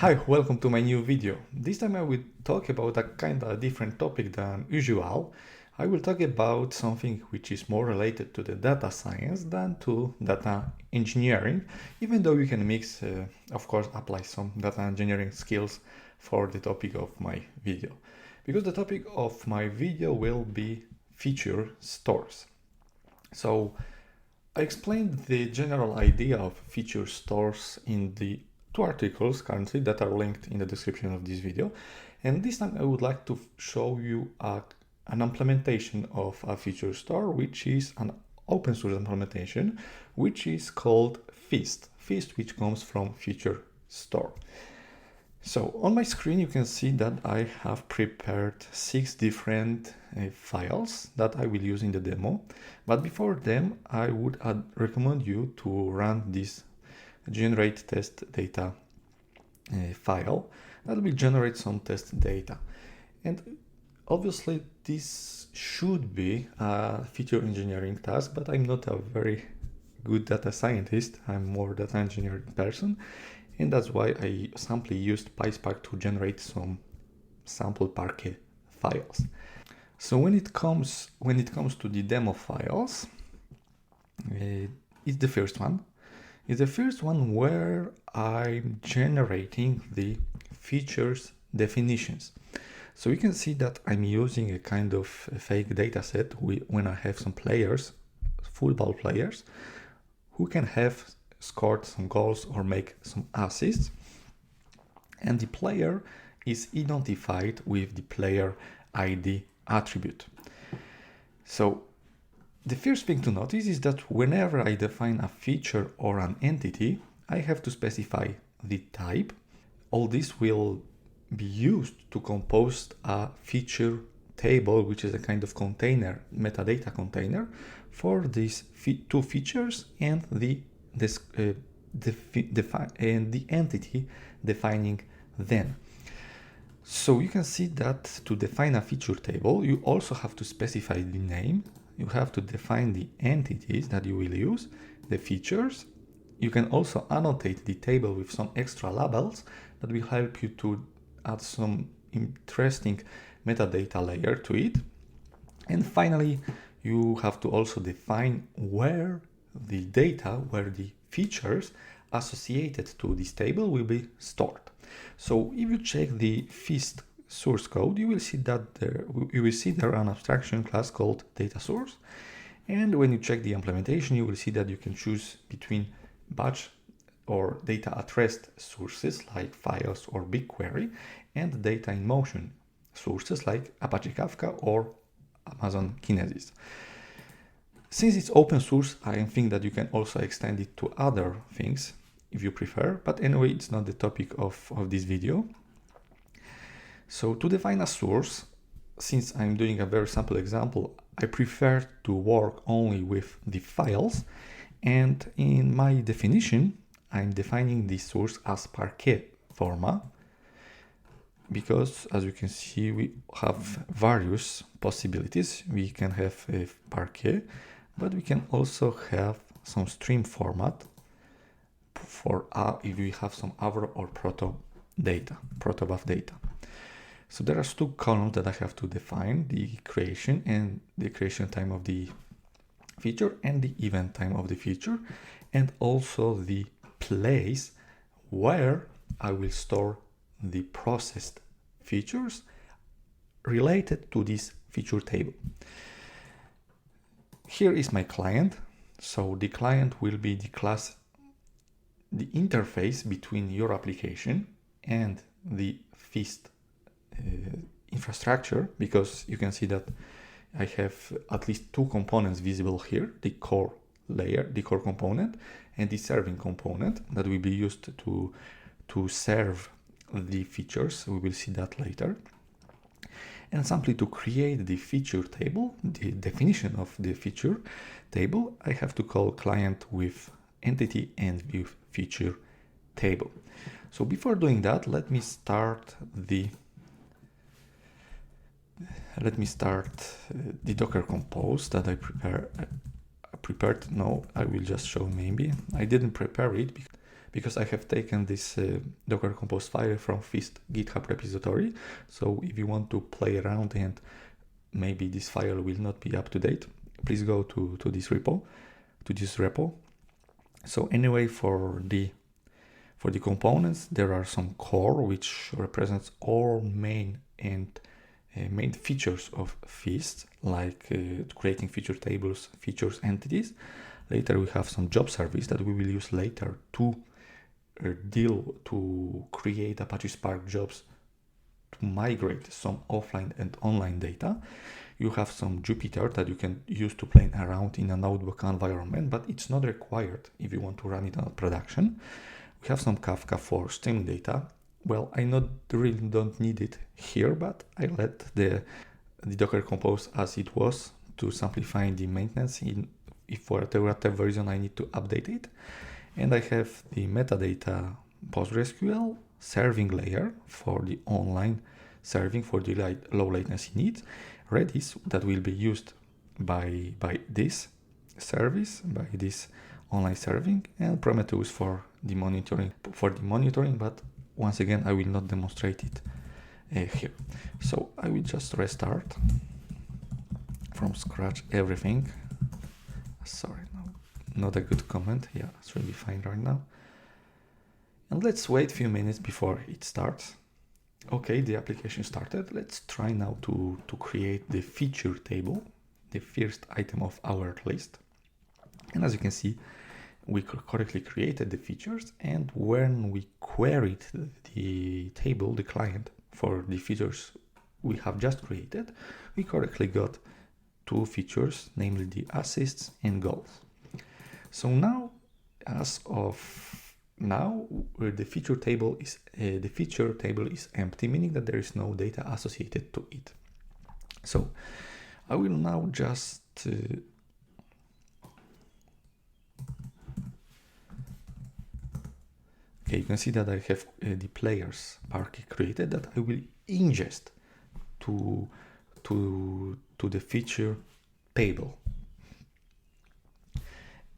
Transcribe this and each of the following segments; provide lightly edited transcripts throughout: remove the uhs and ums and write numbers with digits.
Hi, welcome to my new video. This time I will talk about a kind of different topic than usual. I will talk about something which is more related to the data science than to data engineering, even though you can mix, of course, apply some data engineering skills for the topic of my video. Because the topic of my video will be feature stores. So I explained the general idea of feature stores in the two articles currently that are linked in the description of this video. And this time I would like to show you an implementation of a feature store, which is an open source implementation, which is called Feast. Feast, which comes from feature store. So on my screen, you can see that I have prepared 6 different files that I will use in the demo. But before them, I would recommend you to run this generate test data file that will generate some test data. And obviously this should be a feature engineering task, but I'm not a very good data scientist. I'm more data engineering person. And that's why I simply used PySpark to generate some sample Parquet files. So when it comes to the demo files, it's the first one. It's the first one where I'm generating the features definitions. So you can see that I'm using a kind of a fake data set when I have some players, football players, who can have scored some goals or make some assists. And the player is identified with the player ID attribute. So the first thing to notice is that whenever I define a feature or an entity, I have to specify the type. All this will be used to compose a feature table, which is a kind of container, metadata container, for these two features and the entity defining them. So you can see that to define a feature table, you also have to specify the name. You have to define the entities that you will use, the features. You can also annotate the table with some extra labels that will help you to add some interesting metadata layer to it. And finally, you have to also define where the data, where the features associated to this table will be stored. So if you check the Feast source code, you will see that there an abstraction class called data source. And when you check the implementation, you will see that you can choose between batch or data at rest sources like files or BigQuery and data in motion sources like Apache Kafka or Amazon Kinesis. Since it's open source, I think that you can also extend it to other things if you prefer, but anyway, it's not the topic of this video. So to define a source, since I'm doing a very simple example, I prefer to work only with the files. And in my definition, I'm defining the source as Parquet format, because as you can see, we have various possibilities. We can have a Parquet, but we can also have some stream format for if we have some Avro or protobuf data. So there are 2 columns that I have to define: the creation and the creation time of the feature and the event time of the feature, and also the place where I will store the processed features related to this feature table. Here is my client. So the client will be the class, the interface between your application and the Feast infrastructure, because you can see that I have at least 2 components visible here: the core layer, the core component, and the serving component that will be used to serve the features. We will see that later. And simply to create the feature table, the definition of the feature table, I have to call client with entity and view feature table. So before doing that, let me start the Docker Compose that I prepared. No, I will just show maybe. I didn't prepare it because I have taken this Docker Compose file from Feast GitHub repository. So if you want to play around and maybe this file will not be up to date, please go to this repo, So anyway, for the components, there are some core which represents all main features of Feast, like creating feature tables, features, entities. Later we have some job service that we will use later to create Apache Spark jobs to migrate some offline and online data. You have some Jupyter that you can use to play around in a notebook environment, but it's not required if you want to run it on production. We have some Kafka for streaming data. Well, I really don't need it here, but I let the Docker Compose as it was to simplify the maintenance if for whatever reason I need to update it. And I have the metadata PostgreSQL serving layer for the online serving for the low latency needs. Redis that will be used by this service, by this online serving, and Prometheus for the monitoring. But once again, I will not demonstrate it here. So I will just restart from scratch everything. Sorry, no, not a good comment. Yeah, it's really fine right now. And let's wait a few minutes before it starts. Okay, the application started. Let's try now to create the feature table, the first item of our list. And as you can see, we correctly created the features, and when we queried the table, the client, for the features we have just created, we correctly got two features, namely the assists and goals. So now, as of now, the feature table is empty, meaning that there is no data associated to it. So I will now just okay, you can see that I have the players Spark created that I will ingest to the feature table,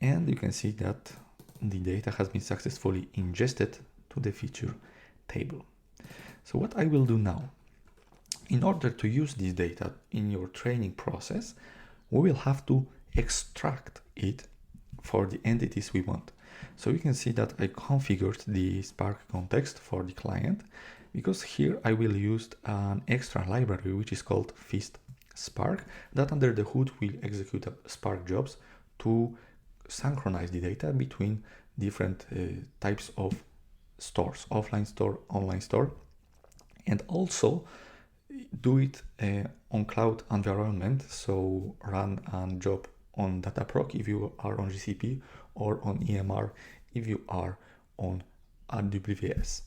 and you can see that the data has been successfully ingested to the feature table. So what I will do now, in order to use this data in your training process, we will have to extract it for the entities we want. So you can see that I configured the Spark context for the client, because here I will use an extra library which is called Feast Spark, that under the hood will execute Spark jobs to synchronize the data between different types of stores, offline store, online store, and also do it on cloud environment. So run a job on Dataproc if you are on GCP, or on EMR if you are on AWS.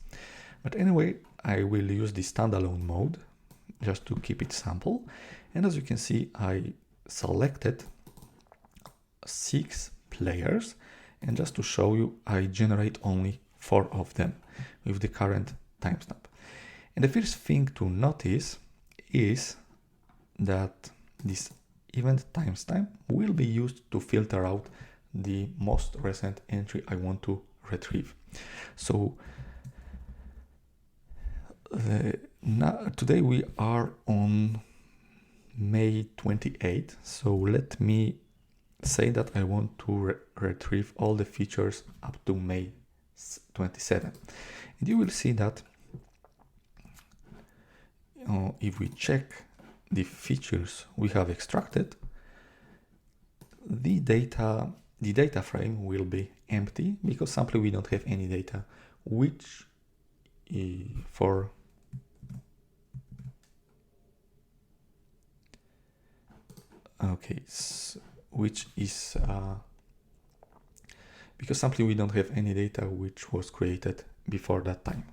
But anyway, I will use the standalone mode just to keep it simple. And as you can see, I selected 6 players, and just to show you, I generate only 4 of them with the current timestamp. And the first thing to notice is that this event timestamp will be used to filter out the most recent entry I want to retrieve. So today we are on May 28th, so let me say that I want to retrieve all the features up to May 27. And you will see that if we check the features we have extracted, the data frame will be empty, because simply we don't have any data which because simply we don't have any data which was created before that time.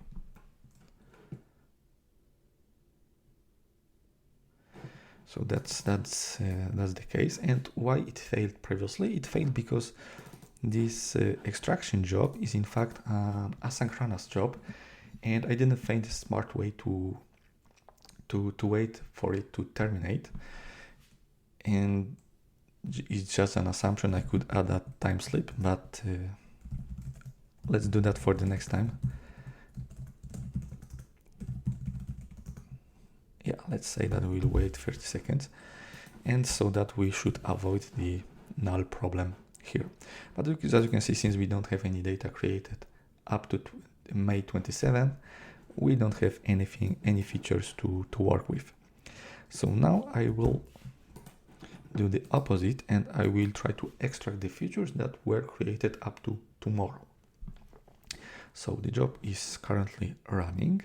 So that's the case. And why it failed previously? It failed because this extraction job is in fact an asynchronous job, and I didn't find a smart way to wait for it to terminate. And it's just an assumption I could add a time slip, but let's do that for the next time. Yeah, let's say that we'll wait 30 seconds, and so that we should avoid the null problem here. But as you can see, since we don't have any data created up to May 27, we don't have any features to work with. So now I will do the opposite, and I will try to extract the features that were created up to tomorrow. So the job is currently running.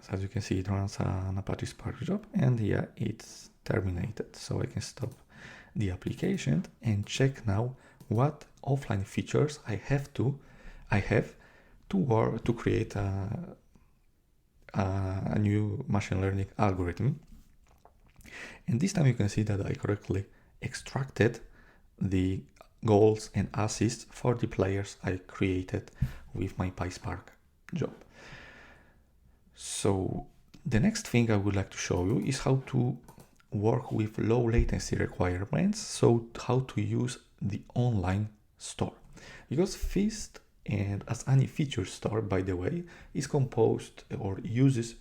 So as you can see, it runs an Apache Spark job, and yeah, it's terminated. So I can stop the application and check now what offline features I have to create a new machine learning algorithm. And this time you can see that I correctly extracted the goals and assists for the players I created with my PySpark job. So the next thing I would like to show you is how to work with low latency requirements. So how to use the online store, because Feast, and as any feature store, by the way, is composed or uses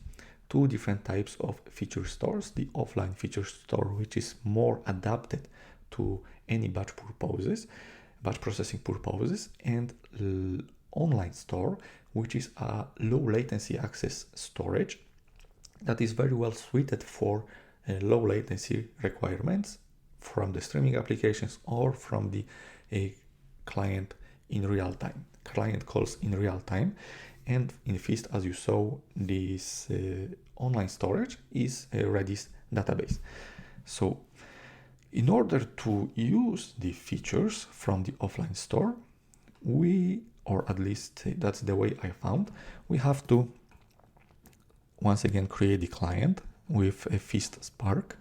two different types of feature stores: the offline feature store, which is more adapted to any batch processing purposes, and online store, which is a low latency access storage that is very well suited for low latency requirements from the streaming applications or from the client calls in real time. And in Feast, as you saw, this online storage is a Redis database. So in order to use the features from the offline store, or at least that's the way I found, we have to once again create the client with a Feast Spark,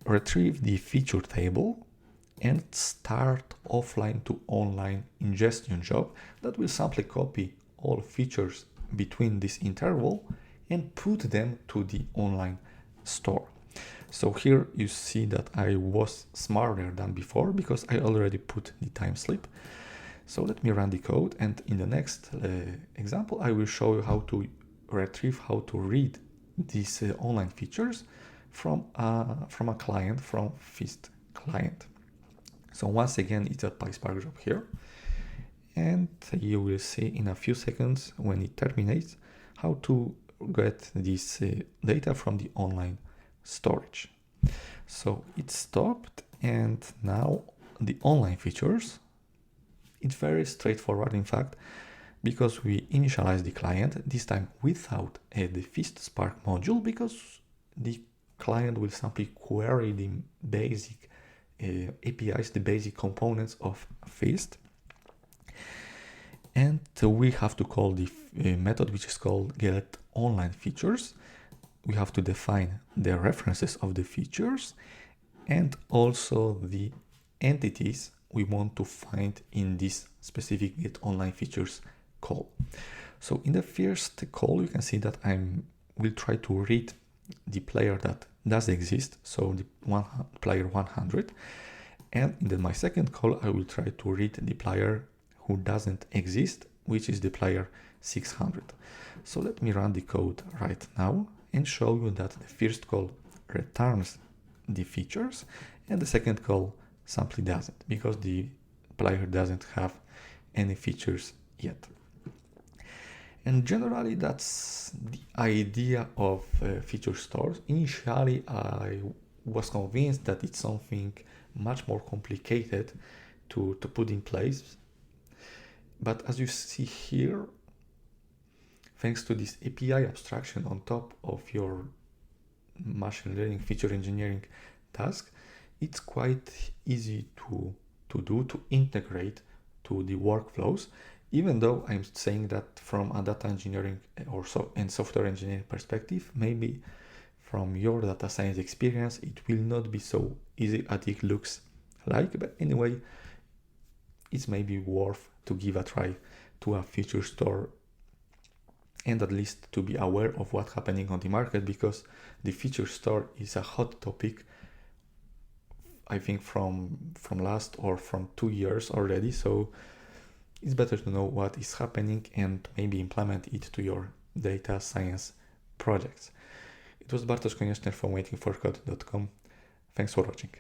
retrieve the feature table, and start offline to online ingestion job that will simply copy all features between this interval and put them to the online store. So here you see that I was smarter than before because I already put the time slip. So let me run the code, and in the next example I will show you how to retrieve, how to read these online features from a client, from Feast client. So once again, it's a PySpark job here, and you will see in a few seconds when it terminates how to get this data from the online storage. So it stopped, and now the online features, it's very straightforward in fact, because we initialize the client, this time without the Feast Spark module, because the client will simply query the basic APIs, the basic components of Feast. And we have to call the method which is called get online features. We have to define the references of the features and also the entities we want to find in this specific get online features call. So in the first call, you can see that I will try to read the player that does exist, so the player 100, and in my second call I will try to read the player who doesn't exist, which is the player 600. So let me run the code right now and show you that the first call returns the features and the second call simply doesn't, because the player doesn't have any features yet. And generally that's the idea of feature stores. Initially I was convinced that it's something much more complicated to put in place, but as you see here, thanks to this API abstraction on top of your machine learning feature engineering task, it's quite easy to integrate to the workflows, even though I'm saying that from a data engineering and software engineering perspective, maybe from your data science experience, it will not be so easy as it looks like. But anyway, it's maybe worth to give a try to a feature store and at least to be aware of what's happening on the market, because the feature store is a hot topic, I think from last or from 2 years already. So it's better to know what is happening and maybe implement it to your data science projects. It was Bartosz Konieczny from waitingforcode.com. Thanks for watching.